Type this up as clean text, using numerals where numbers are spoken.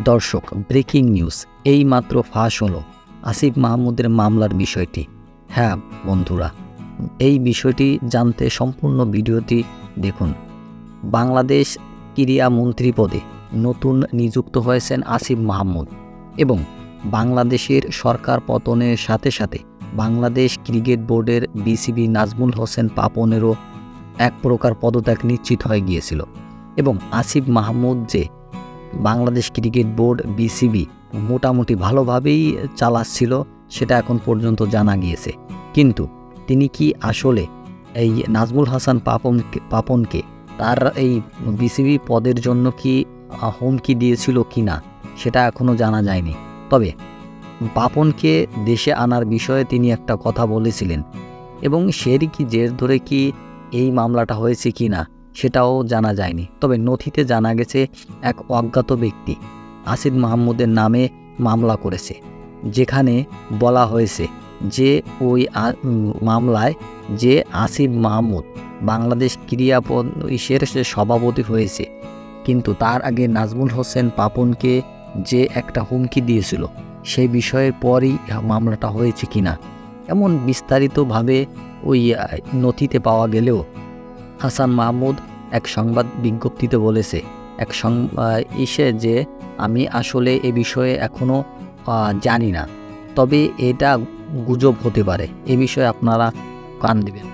দর্শক, breaking news এই মাত্র ফাঁস হলো আসিফ মাহমুদের মামলার বিষয়টি। হ্যাঁ বন্ধুরা, এই বিষয়টি জানতে সম্পূর্ণ ভিডিওটি দেখুন। বাংলাদেশ ক্রীড়া মন্ত্রী পদে নতুন নিযুক্ত হয়েছেন আসিফ মাহমুদ এবং বাংলাদেশের সরকার পতনের সাথে সাথে বাংলাদেশ ক্রিকেট বোর্ডের বিসিবি নাজমুল হোসেন পাপনেরও এক প্রকার পদত্যাগ নিশ্চিত হয়ে গিয়েছিল এবং আসিফ মাহমুদ যে বাংলাদেশ ক্রিকেট বোর্ড বিসিবি মোটামুটি ভালোভাবেই চালাচ্ছিল সেটা এখন পর্যন্ত জানা গিয়েছে। কিন্তু তিনি কি আসলে এই নাজমুল হাসান পাপনকে তার এই বিসিবি পদের জন্য কি হুমকি দিয়েছিল কি না সেটা এখনও জানা যায়নি। তবে পাপনকে দেশে আনার বিষয়ে তিনি একটা কথা বলেছিলেন এবং সেরই কি জের ধরে কি এই মামলাটা হয়েছে কি না সেটাও জানা যায়নি। তবে নথিতে জানা গেছে এক অজ্ঞাত ব্যক্তি আসিফ মাহমুদের নামে মামলা করেছে, যেখানে বলা হয়েছে যে ওই মামলায় যে আসিফ মাহমুদ বাংলাদেশ ক্রীড়া পরিষদের সভাপতি হয়েছে, কিন্তু তার আগে নাজমুল হোসেন পাপনকে যে একটা হুমকি দিয়েছিল সেই বিষয়ের পরই মামলাটা হয়েছে কিনা এমন বিস্তারিতভাবে ওই নথিতে পাওয়া গেলেও হাসান মাহমুদ এক সংবাদ বিজ্ঞপ্তিতে বলেছে যে আমি আসলে এ বিষয়ে এখনও জানি না, তবে এটা গুজব হতে পারে, এ বিষয়ে আপনারা কান দিবেন।